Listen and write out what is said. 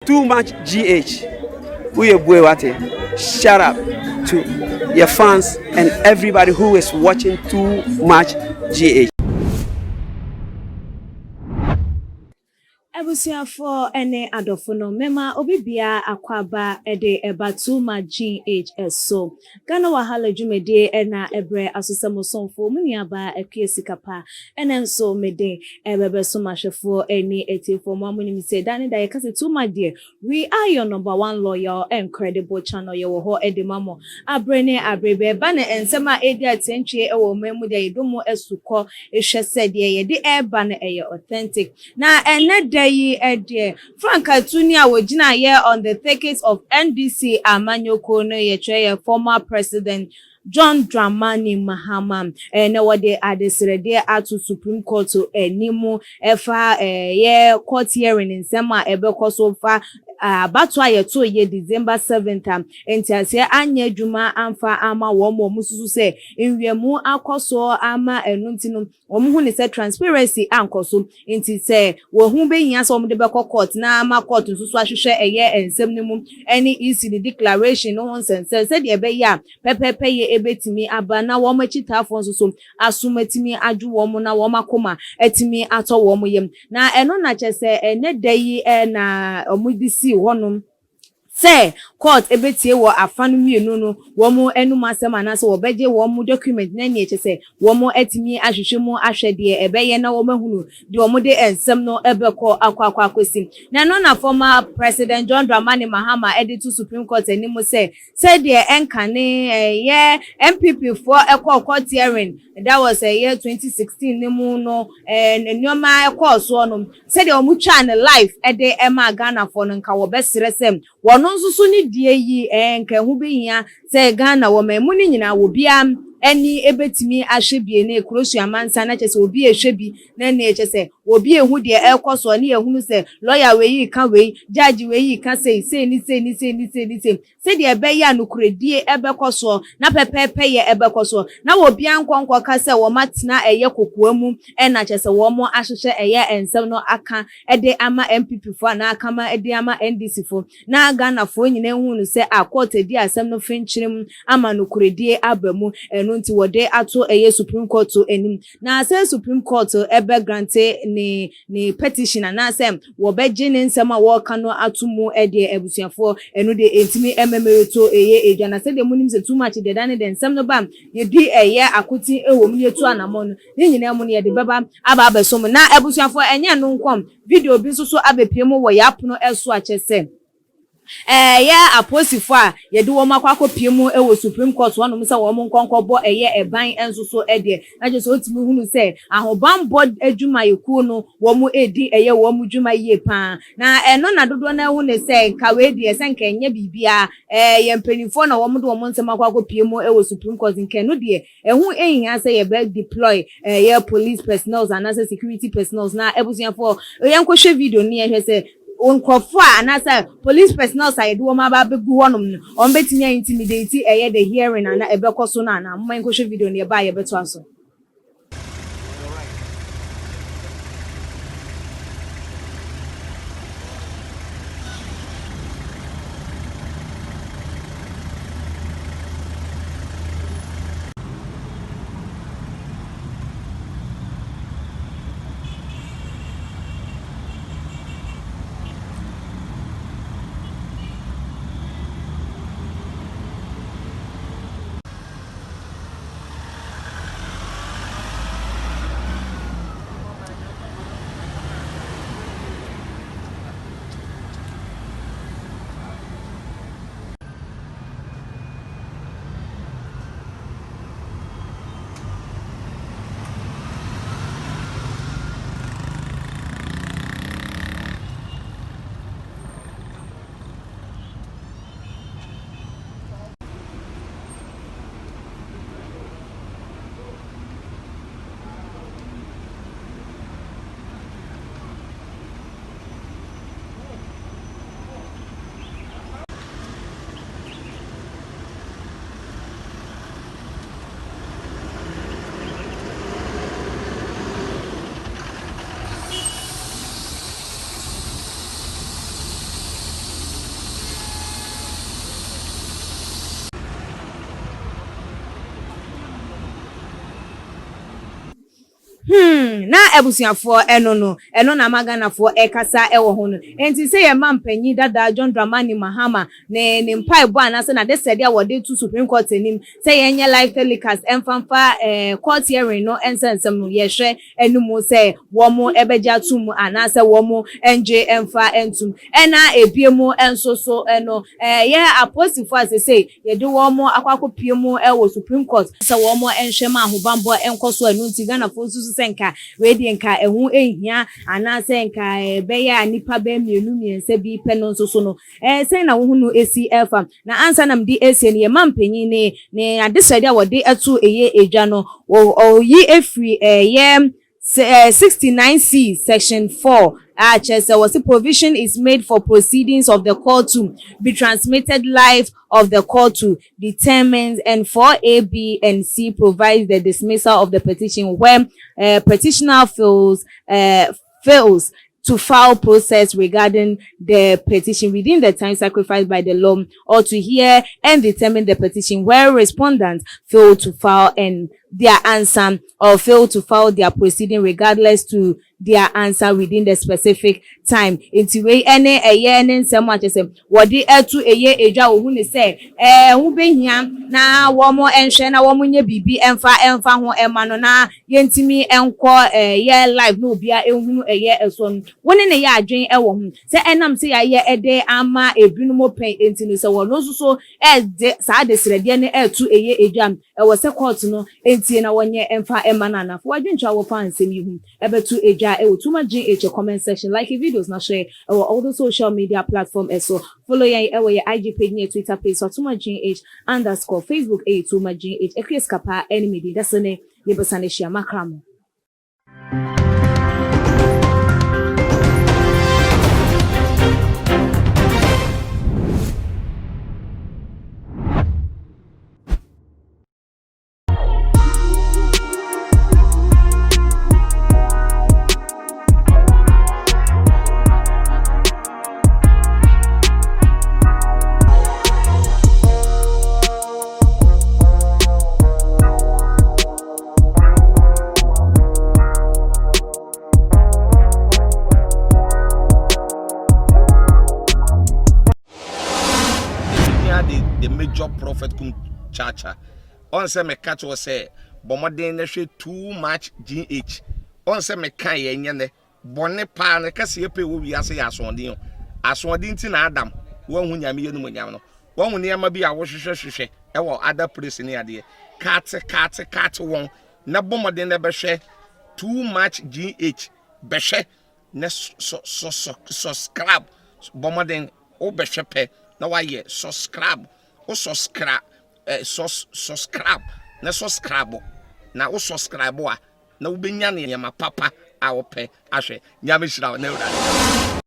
Too much GH. Shout out to your fans and everybody who is watching Too Much GH. Ebusiafo ene adofono mema obibia akwaba ede eba Too Much GH so Ghana wahala dwumede ena ebre asosomosomfo muniaba ekiesikapa ene nso mede ebebe so mahwefo eni etifo mamuni se dani da yekase Too Much de we are your number one loyal and credible channel ye wo ho ede mamo abrene abrebe ba na ensema edi atentwe ewo memu de yedomo esuko ehwese de ye de eba na eye authentic na ene Franka Tunia wojina here on the thickets of NDC Amanyoko no ye former president John Dramani Mahama na wode adesrede atu Supreme Court to enimu efa ye court hearing nsema ebekoso fa abatwa ye to ye December 7th enti ase anya dwuma amfa ama wo mo mususu se enwiemu akoso ama enuntinu omuhu ni se transparency ankoso enti se wo hu behia so omde beko court na ama court nsusu ahwehwe eye ensem nimu any EC declaration no nonsense se de be ya pepepe ye ebetimi aba na wo machitafo nsusu asumatimi aju wo mo na wo makoma etimi ato wo mo yem na eno na chese ene dayi na omudisi honum say court ebetie wo afanu mienu no wo mo enum asem anase wo beje wo mo document na nie chese wo mo etimi ahwehwemu ahwede ebeye na wo mahunu de wo mo de ensem no ebekọ akwakwakwosim na no na former president John Dramani Mahama editu Supreme Court enimu say de enkane ye MPP for ekọ court hearing that was a year 2016 nimu no nyoma ekọ so no say de wo mo twa na life ede ema Ghana for no nka wo besresem wono nsusu ni die yi nka hu behia se Ghana wo ma mu ni nyina wo bia eni ebetimi ahwebie na ekrosu amansa na chese obi ehwebi na na chese obi ehu de ekoso na ehunu se lawyer we yi ka we judge we yi ka say ni se de ebe ya nukuredie ebekoso na pepepe ye ebekoso na obi ankonko ka se wo matena eye kokoamu na chese wo mo ahwehwe eye ensem no aka ede ama MPP fo na aka ma ede ama NDC fo na Ghana fo nyina ehunu se akọte di asem no fenchirim ama nukuredie abamu nti wode ato eye Supreme Court to enim na say Supreme Court ebe grante ni petition na say wo beje ne nsema wo kano atomu ede ebusuafo enu de entimi ememereto eye eja na say de munim se too much de dan de nsem no bam ye di eye akoti ewo mu yetu anamon ni nyina mu ne ye de beba aba abesom na ebusuafo enye no nkom video bi so abepiemu wo yapono eso achese ya aposifo a ye de wo makwakọ piemu ewo Supreme Court wonom se wo monkonko bo eye eban ensoso ede na je so otimi hunu se ahobambo adwuma yeku no wo mu edi eye wo mu dwuma ye pa na eno na dodo na hu ne se ka we di se nka enye bibia ye mpanifo na wo mu de wo monse makwakọ piemu ewo Supreme Court nke no de ehu ehia se ye be deploy ye police personnel and security personnel na ebusiafo ye nkohwe video ni ehwe se onkofo anasa police personnel side wo ma ba begu honum on betimi intimidate eye the hearing na ebekoso na mma nkohwe video ne ba ye beto aso. ebusuafo eno na maganafo ekasa ewo ho no enti se ye mampanyi dada John Dramani Mahama ne mpai bo anase na de sede a wode to Supreme Court enim se ye nye life telecast emfanfa court hearing no ensensem no ye hwe enumu se wo mo ebeja tum anase wo mo enje emfa entum ena ebiemu ensoso eno ye apostifo asese ye de wo mo akwakopiemu ewo Supreme Court se wo mo enhwema ahobambo enkoso anu nti Ghana fo susu senka wedi nka ehu ehia anase nka beya nipa be mienu miense bi pe no nsoso no sen na wo hunu esi elfa na ansa nam di esi ne mampanyi ne adesade a wode etu eye eja no yi efri ye 69C section 4 was the provision is made for proceedings of the court to be transmitted live of the court to determine, and 4A, B, and C provides the dismissal of the petition when petitioner fails to file process regarding the petition within the time sacrificed by the law, or to hear and determine the petition where respondents fail to file and their answer, or fail to file their proceeding regardless to their answer within the specific time. Into way any a year and so much as what the to a year eja ohun say who be here na wo mo enhwe na wo mo nya bibi emfa ho emano na yentimi enko year life no bia ehunu eye eso woni ne ya adwen ewo ho se enam se ya ye ede ama ebinu mo pen enti no se wo no so de sa de srede ne etu eye eja ewo se court no enti na wonye emfa emana na fo adwen twa wo fa ansem yi hu ebetu eja Tuma GH comment section, like videos now share all the social media platform so follow your IG page near Twitter page so Tuma GH _ Facebook Tuma GH Ekrieskapa enemy that's the name Libasane Makramo. The major prophet kum chacha on say me catch was say bomoden na hwe too much GH on say me kan ye nyene bone pa na kase epe wo wi ase ya asonde nti na Adam wo hu nyame ye no nyam no wo hu ne ma bi a wo hwehwehwehwe e wo other place ne ade kat won na bomoden na be hwe too much GH be hwe na subscribe bomoden o be hwe pe na wa ye subscribe o subscribe subscribe na subscribe na o subscribe a na wo benya ne yama papa a wo pe ahwe nyame hira na ura